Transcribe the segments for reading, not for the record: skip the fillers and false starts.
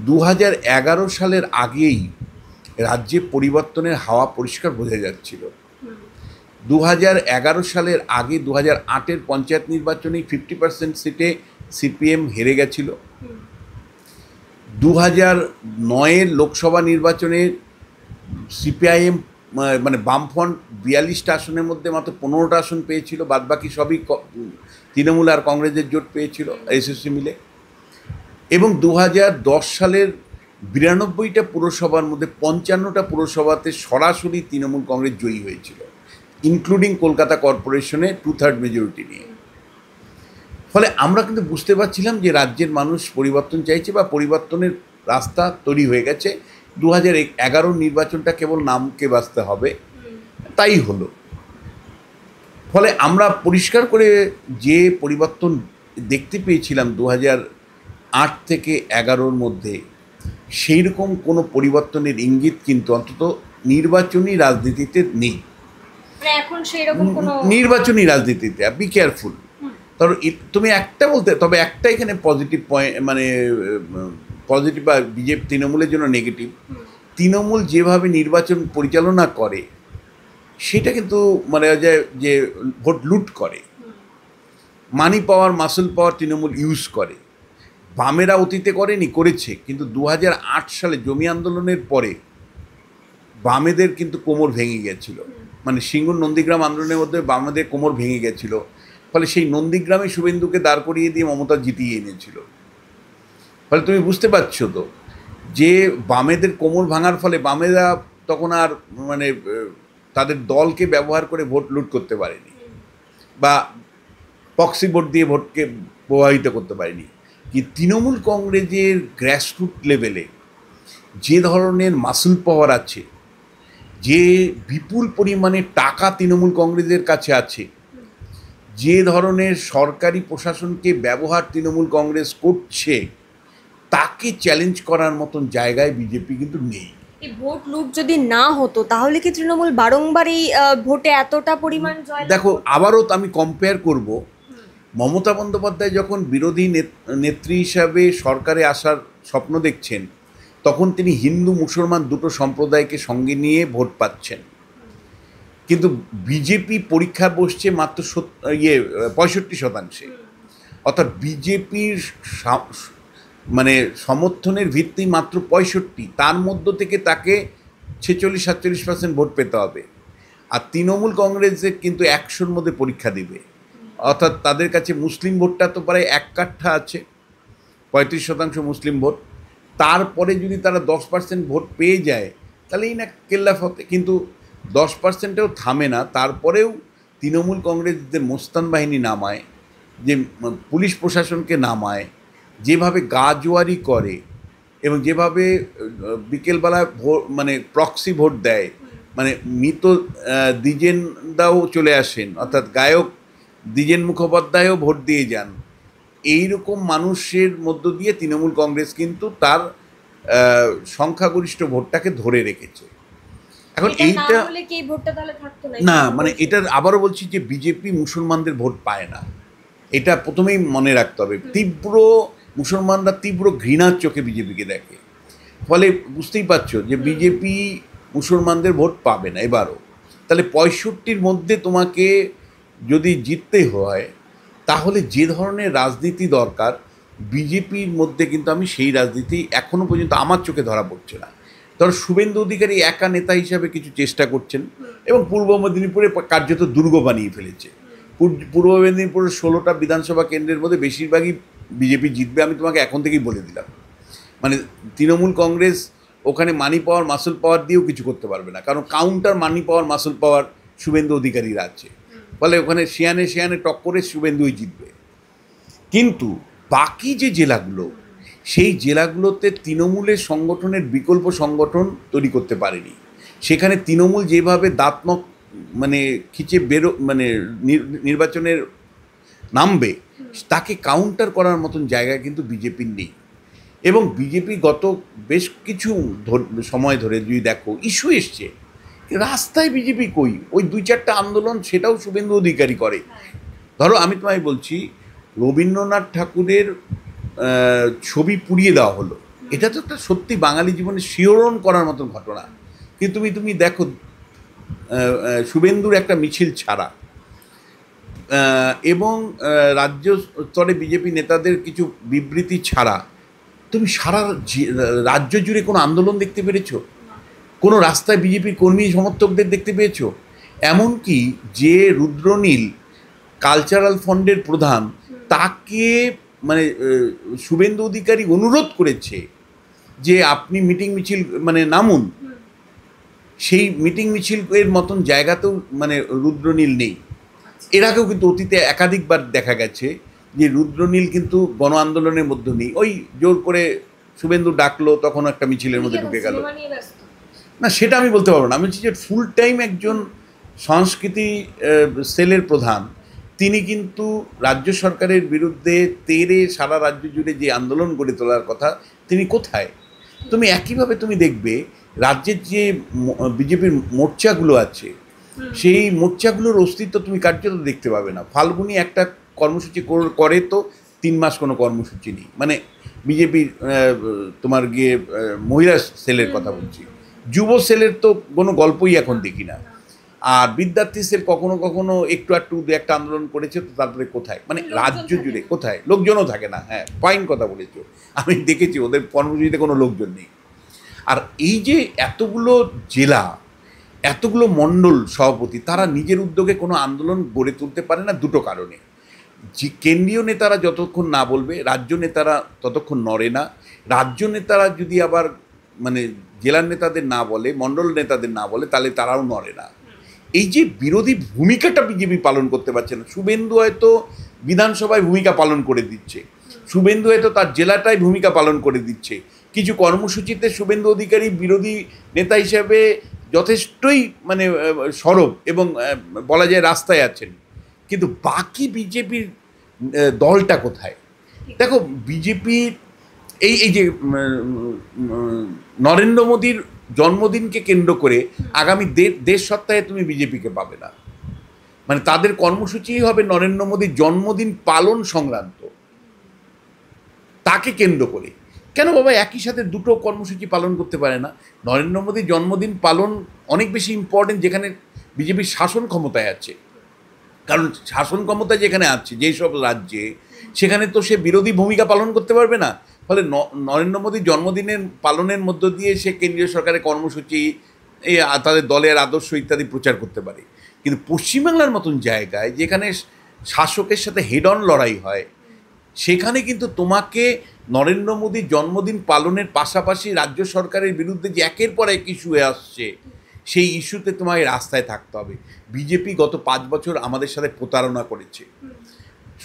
2011 সালের আগেই রাজ্যে পরিবর্তনের হাওয়া পরিষ্কার বোঝা যাচ্ছিল। 2011 সালের আগে 2008-এর পঞ্চায়েত নির্বাচনে 50% সিটে সিপিএম হেরে গেছিল। 2009-এর লোকসভা নির্বাচনে সিপিআইএম মানে বামফ্রন্ট 42টা আসনের মধ্যে মাত্র 15টা আসন পেয়েছিল, বাদবাকি সবই তৃণমূল আর কংগ্রেসের জোট পেয়েছিল, এসএসসি মিলে। এবং 2010 সালের 92টা পুরসভার মধ্যে 55টা পুরসভাতে সরাসরি তৃণমূল কংগ্রেস জয়ী হয়েছিল, ইনক্লুডিং কলকাতা কর্পোরেশনে 2/3 মেজরিটি নিয়ে। ফলে আমরা কিন্তু বুঝতে পারছিলাম যে রাজ্যের মানুষ পরিবর্তন চাইছে বা পরিবর্তনের রাস্তা তৈরি হয়ে গেছে। 2011 নির্বাচনটা কেবল নামকে বাঁচতে হবে, তাই হলো। ফলে আমরা পরিষ্কার করে যে পরিবর্তন দেখতে পেয়েছিলাম 2008 থেকে 11-র মধ্যে, সেই রকম কোনো পরিবর্তনের ইঙ্গিত কিন্তু অন্তত নির্বাচনী রাজনীতিতে নেই। এখন সেই রকম কোনো নির্বাচনী রাজনীতিতে বি কেয়ারফুল। ধরো তুমি একটা বলতে, তবে একটা এখানে পজিটিভ পয়েন্ট, মানে পজিটিভ বা বিজেপি তৃণমূলের জন্য নেগেটিভ, তৃণমূল যেভাবে নির্বাচন পরিচালনা করে সেটা কিন্তু মানে যে ভোট লুট করে, মানি পাওয়ার মাসল পাওয়ার তৃণমূল ইউজ করে। বামেরা অতীতে করেছে, কিন্তু 2008 সালে জমি আন্দোলনের পরে বামেদের কিন্তু কোমর ভেঙে গেছিল, মানে সিঙ্গুর নন্দীগ্রাম আন্দোলনের মধ্যে বামেদের কোমর ভেঙে গেছিল। ফলে সেই নন্দীগ্রামে শুভেন্দুকে দাঁড় করিয়ে দিয়ে মমতা জিতিয়ে এনেছিল। ফলে তুমি বুঝতে পারছো তো যে বামেদের কোমর ভাঙার ফলে বামেরা তখন আর মানে তাদের দলকে ব্যবহার করে ভোট লুট করতে পারেনি বা প্রক্সি ভোট দিয়ে ভোটকে প্রভাবিত করতে পারেনি। কি তৃণমূল কংগ্রেসের গ্রাসরুট লেভেলে যে ধরনের মাসুল পাওয়ার আছে, যে বিপুল পরিমাণে টাকা তৃণমূল কংগ্রেসের কাছে আছে, যে ধরনের সরকারি প্রশাসনকে ব্যবহার তৃণমূল কংগ্রেস করছে, তাকে চ্যালেঞ্জ করার মতন জায়গায় বিজেপি কিন্তু নেই। এই ভোট লুট যদি না হতো তাহলে কি তৃণমূল বারংবার এই ভোটে এতটা পরিমাণ জয়? দেখো, আবারও আমি কম্পেয়ার করব, মমতা বন্দ্যোপাধ্যায় যখন বিরোধী নেত্রী হিসাবে সরকারে আসার স্বপ্ন দেখছেন, তখন তিনি হিন্দু মুসলমান দুটো সম্প্রদায়কে সঙ্গে নিয়ে ভোট পাচ্ছেন। কিন্তু বিজেপি পরীক্ষা বসছে মাত্র 65%, অর্থাৎ বিজেপির মানে সমর্থনের ভিত্তি মাত্র 65, তার মধ্য থেকে তাকে 46-47% ভোট পেতে হবে। আর তৃণমূল কংগ্রেসের কিন্তু 100-র মধ্যে পরীক্ষা দিবে, অর্থাৎ তাদের কাছে মুসলিম ভোটটা তো প্রায় এক কাঠা আছে, 35% মুসলিম ভোট। তারপরে যদি তারা 10% ভোট পেয়ে যায় তাহলেই না কেল্লা ফতে। কিন্তু 10%-এও থামে না, তারপরেও তৃণমূল কংগ্রেসদের মোস্তান বাহিনী নামায়, যে পুলিশ প্রশাসনকে নামায়, যেভাবে গাজোয়ারি করে এবং যেভাবে বিকেলবেলা ভোট মানে প্রক্সি ভোট দেয়, মানে মৃত দ্বিজেনদাও চলে আসেন, অর্থাৎ গায়ক দ্বিজেন মুখোপাধ্যায়ও ভোট দিয়ে যান, এইরকম মানুষের মধ্য দিয়ে তৃণমূল কংগ্রেস কিন্তু তার সংখ্যাগরিষ্ঠ ভোটটাকে ধরে রেখেছে। এখন এইটা না, মানে এটার আবারও বলছি যে বিজেপি মুসলমানদের ভোট পায় না, এটা প্রথমেই মনে রাখতে হবে। মুসলমানরা তীব্র ঘৃণার চোখে বিজেপিকে দেখে, ফলে বুঝতেই পারছো যে বিজেপি মুসলমানদের ভোট পাবে না এবারও। তাহলে 65-র মধ্যে তোমাকে যদি জিততে হয়, তাহলে যে ধরনের রাজনীতি দরকার বিজেপির মধ্যে কিন্তু আমি সেই রাজনীতি এখনও পর্যন্ত আমার চোখে ধরা পড়ছে না। ধরো শুভেন্দু অধিকারী একা নেতা হিসাবে কিছু চেষ্টা করছেন এবং পূর্ব মেদিনীপুরে কার্যত দুর্গ বানিয়ে ফেলেছে। পূর্ব মেদিনীপুরের 16টা বিধানসভা কেন্দ্রের মধ্যে বেশিরভাগই বিজেপি জিতবে, আমি তোমাকে এখন থেকেই বলে দিলাম। মানে তৃণমূল কংগ্রেস ওখানে মানি পাওয়ার মাসল পাওয়ার দিয়েও কিছু করতে পারবে না, কারণ কাউন্টার মানি পাওয়ার মাসল পাওয়ার শুভেন্দু অধিকারীরা আছে। ফলে ওখানে শিয়ানে টক্করে শুভেন্দুই জিতবে। কিন্তু বাকি যে জেলাগুলো, সেই জেলাগুলোতে তৃণমূলের সংগঠনের বিকল্প সংগঠন তৈরি করতে পারেনি। সেখানে তৃণমূল যেভাবে দাঁতনখ মানে খিচে মানে নির্বাচনের নামবে, তাকে কাউন্টার করার মতন জায়গা কিন্তু বিজেপির নেই। এবং বিজেপি গত বেশ কিছু সময় ধরে যদি দেখো, ইস্যু এসছে, রাস্তায় বিজেপি কই, ওই 2-4টা আন্দোলন, সেটাও শুভেন্দু অধিকারী করে। ধরো আমি তোমায় বলছি, রবীন্দ্রনাথ ঠাকুরের ছবি পুড়িয়ে দেওয়া হলো, এটা তো একটা সত্যি বাঙালি জীবনে শিহরণ করার মতন ঘটনা। কিন্তু তুমি দেখো, শুভেন্দুর একটা মিছিল ছাড়া এবং রাজ্য স্তরে বিজেপি নেতাদের কিছু বিবৃতি ছাড়া তুমি সারা রাজ্য জুড়ে কোনো আন্দোলন দেখতে পেরেছো? কোনো রাস্তায় বিজেপির কর্মী সমর্থকদের দেখতে পেয়েছো? এমনকি যে রুদ্রনীল কালচারাল ফান্ডের প্রধান, তাকে মানে শুভেন্দু অধিকারী অনুরোধ করেছে যে আপনি মিটিং মিছিল মানে নামুন, সেই মিটিং মিছিলের মতন জায়গাতেও মানে রুদ্রনীল নেই। এর আগেও কিন্তু অতীতে একাধিকবার দেখা গেছে যে রুদ্রনীল কিন্তু গণ আন্দোলনের মধ্যে নেই, ওই জোর করে শুভেন্দু ডাকলো তখন একটা মিছিলের মধ্যে ঢুকে গেল। না, সেটা আমি বলতে পারবো না। আমি বলছি যে ফুল টাইম একজন সংস্কৃতি সেলের প্রধান, তিনি কিন্তু রাজ্য সরকারের বিরুদ্ধে সারা রাজ্য জুড়ে যে আন্দোলন গড়ে তোলার কথা, তিনি কোথায়? তুমি একইভাবে তুমি দেখবে রাজ্যের যে বিজেপির মোর্চাগুলো আছে, সেই মোর্চাগুলোর অস্তিত্ব তুমি কার্যত দেখতে পাবে না। ফাল্গুনি একটা কর্মসূচি করে তো 3 মাস কোনো কর্মসূচি নেই, মানে বিজেপির তোমার গিয়ে মহিলা সেলের কথা বলছি, যুব সেলের তো কোনো গল্পই এখন দেখি না। আর বিদ্যার্থী সেল কখনো কখনো একটু একটা আন্দোলন করেছে, তো তারপরে কোথায়? মানে রাজ্য জুড়ে কোথায়? লোকজনও থাকে না। হ্যাঁ, ফাইন কথা বলেছো, আমি দেখেছি ওদের কর্মসূচিতে কোনো লোকজন নেই। আর এই যে এতগুলো জেলা, এতগুলো মণ্ডল সভাপতি, তারা নিজের উদ্যোগে কোনো আন্দোলন গড়ে তুলতে পারে না দুটো কারণে। যে কেন্দ্রীয় নেতারা যতক্ষণ না বলবে, রাজ্য নেতারা ততক্ষণ নড়ে না। রাজ্য নেতারা যদি আবার মানে জেলার নেতাদের না বলে, মণ্ডল নেতাদের না বলে, তাহলে তারাও নড়ে না। এই যে বিরোধী ভূমিকাটা বিজেপি পালন করতে পারছে না। শুভেন্দু হয়তো বিধানসভায় ভূমিকা পালন করে দিচ্ছে, শুভেন্দু হয়তো তার জেলাটায় ভূমিকা পালন করে দিচ্ছে, কিছু কর্মসূচিতে শুভেন্দু অধিকারী বিরোধী নেতা হিসেবে যথেষ্টই মানে সরব এবং বলা যায় রাস্তায় আছেন। কিন্তু বাকি বিজেপির দলটা কোথায়? দেখো, বিজেপির এই যে নরেন্দ্র মোদীর জন্মদিনকে কেন্দ্র করে আগামী 1.5 সপ্তাহে তুমি বিজেপিকে পাবে না। মানে তাদের কর্মসূচিই হবে নরেন্দ্র মোদীর জন্মদিন পালন সংক্রান্ত, তাকে কেন্দ্র করে। কেন বাবা একই সাথে দুটো কর্মসূচি পালন করতে পারে না? নরেন্দ্র মোদীর জন্মদিন পালন অনেক বেশি ইম্পর্টেন্ট যেখানে বিজেপির শাসন ক্ষমতায় আছে। কারণ শাসন ক্ষমতা যেখানে আছে, যেই সব রাজ্যে, সেখানে তো সে বিরোধী ভূমিকা পালন করতে পারবে না। ফলে নরেন্দ্র মোদীর জন্মদিনের পালনের মধ্য দিয়ে সে কেন্দ্রীয় সরকারের কর্মসূচি, তাদের দলের আদর্শ ইত্যাদি প্রচার করতে পারে। কিন্তু পশ্চিমবাংলার মতন জায়গায় যেখানে শাসকের সাথে হেড অন লড়াই হয়, সেখানে কিন্তু তোমাকে নরেন্দ্র মোদীর জন্মদিন পালনের পাশাপাশি রাজ্য সরকারের বিরুদ্ধে যে একের পর এক ইস্যু হয়ে আসছে, সেই ইস্যুতে তোমায় রাস্তায় থাকতে হবে। বিজেপি গত 5 বছর আমাদের সাথে প্রতারণা করেছে।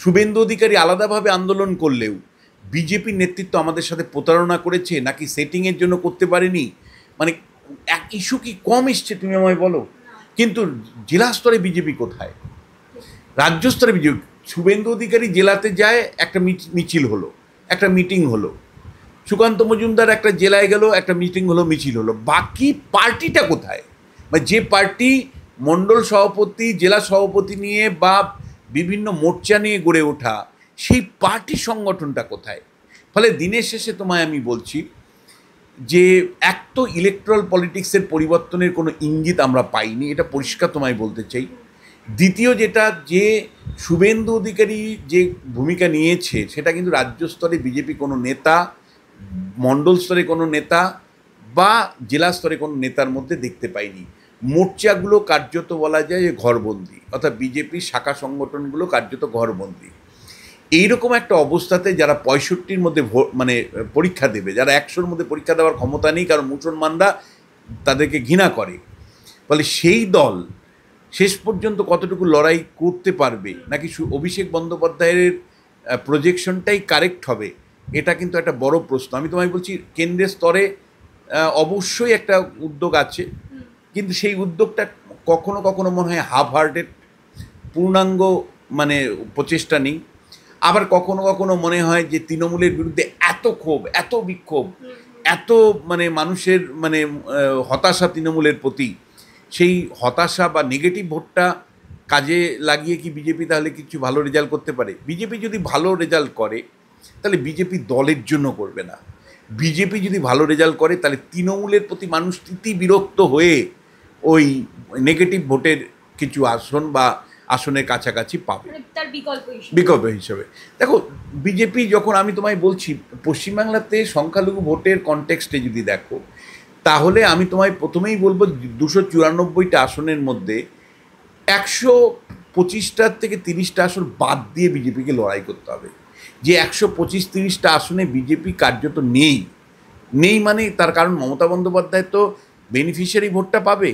শুভেন্দু অধিকারী আলাদাভাবে আন্দোলন করলেও বিজেপির নেতৃত্ব আমাদের সাথে প্রতারণা করেছে, নাকি সেটিংয়ের জন্য করতে পারেনি? মানে এক ইস্যু কি কম এসছে তুমি আমায় বলো? কিন্তু জেলা স্তরে বিজেপি কোথায়? রাজ্য স্তরে বিজেপি, শুভেন্দু অধিকারী জেলাতে যায়, একটা মিছিল হলো, একটা মিটিং হলো, সুকান্ত মজুমদার একটা জেলায় গেল, একটা মিটিং হলো, মিছিল হলো, বাকি পার্টিটা কোথায়? মানে যে পার্টি মণ্ডল সভাপতি, জেলা সভাপতি নিয়ে বা বিভিন্ন মোর্চা নিয়ে গড়ে ওঠা, সেই পার্টি সংগঠনটা কোথায়? ফলে দিনের শেষে তোমায় আমি বলছি যে এক তো ইলেকট্রাল পলিটিক্সের পরিবর্তনের কোনো ইঙ্গিত আমরা পাইনি, এটা পরিষ্কার তোমায় বলতে চাই। দ্বিতীয় যেটা, যে শুভেন্দু অধিকারী যে ভূমিকা নিয়েছে, সেটা কিন্তু রাজ্য স্তরে বিজেপি কোনো নেতা, মণ্ডল স্তরে কোনো নেতা বা জেলা স্তরে কোনো নেতার মধ্যে দেখতে পাইনি। মোর্চাগুলো কার্যত বলা যায় যে ঘরবন্দি, অর্থাৎ বিজেপির শাখা সংগঠনগুলো কার্যত ঘরবন্দি। এইরকম একটা অবস্থাতে যারা 65-র মধ্যে মানে পরীক্ষা দেবে, যারা 100-র মধ্যে পরীক্ষা দেওয়ার ক্ষমতা নেই, কারণ মুসলমানরা তাদেরকে ঘৃণা করে, ফলে সেই দল শেষ পর্যন্ত কতটুকু লড়াই করতে পারবে, নাকি অভিষেক বন্দ্যোপাধ্যায়ের প্রজেকশনটাই কারেক্ট হবে, এটা কিন্তু একটা বড় প্রশ্ন। আমি তোমায় বলছি, কেন্দ্রের স্তরে অবশ্যই একটা উদ্যোগ আছে, কিন্তু সেই উদ্যোগটা কখনো কখনো মনে হয় হাফ হার্টেড, পূর্ণাঙ্গ মানে প্রচেষ্টা নেই। আবার কখনো কখনো মনে হয় যে তৃণমূলের বিরুদ্ধে এত ক্ষোভ, এত বিক্ষোভ, এত মানে মানুষের মানে হতাশা তৃণমূলের প্রতি, সেই হতাশা বা নেগেটিভ ভোটটা কাজে লাগিয়ে কি বিজেপি তাহলে কিছু ভালো রেজাল্ট করতে পারে? বিজেপি যদি ভালো রেজাল্ট করে, তাহলে বিজেপি দলের জন্য করবে না, বিজেপি যদি ভালো রেজাল্ট করে তাহলে তৃণমূলের প্রতি মানুষ বিরক্ত হয়ে ওই নেগেটিভ ভোটের কিছু আসন বা আসনের কাছাকাছি পাবে মানে তার বিকল্প হিসেবে। দেখো বিজেপি যখন আমি তোমায় বলছি পশ্চিমবাংলাতে সংখ্যালঘু ভোটের কনটেক্সটে যদি দেখো তাহলে আমি তোমায় প্রথমেই বলবো 294টা আসনের মধ্যে 125টার থেকে 30টা আসন বাদ দিয়ে বিজেপিকে লড়াই করতে হবে। যে 125-30টা আসনে বিজেপি কার্যত নেই মানে তার কারণ মমতা বন্দ্যোপাধ্যায় তো বেনিফিশিয়ারি ভোটটা পাবে,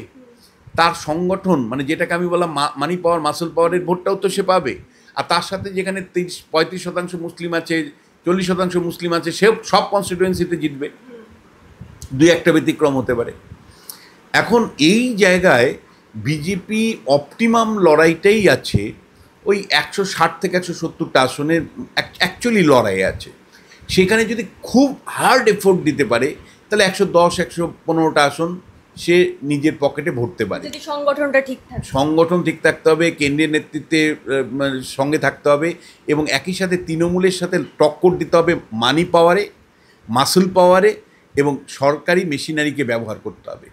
তার সংগঠন মানে যেটাকে আমি বললাম মানি পাওয়ার মাসল পাওয়ারের ভোটটাও তো সে পাবে, আর তার সাথে যেখানে 35% মুসলিম আছে 40% মুসলিম আছে সে সব কনস্টিটুয়েন্সিতে জিতবে, দুই একটা ব্যতিক্রম হতে পারে। এখন এই জায়গায় বিজেপি অপটিমাম লড়াইটাই আছে ওই 160 থেকে 170টা আসনের অ্যাকচুয়ালি লড়াই আছে। সেখানে যদি খুব হার্ড এফোর্ট দিতে পারে তাহলে 110-115টা আসন সে নিজের পকেটে ভরতে পারে। সংগঠন ঠিক থাকতে হবে, কেন্দ্রীয় নেতৃত্বে সঙ্গে থাকতে হবে এবং একই সাথে তৃণমূলের সাথে টক্কর দিতে হবে মানি পাওয়ারে, মাসল পাওয়ারে এবং সরকারি মেশিনারিকে ব্যবহার করতে হবে।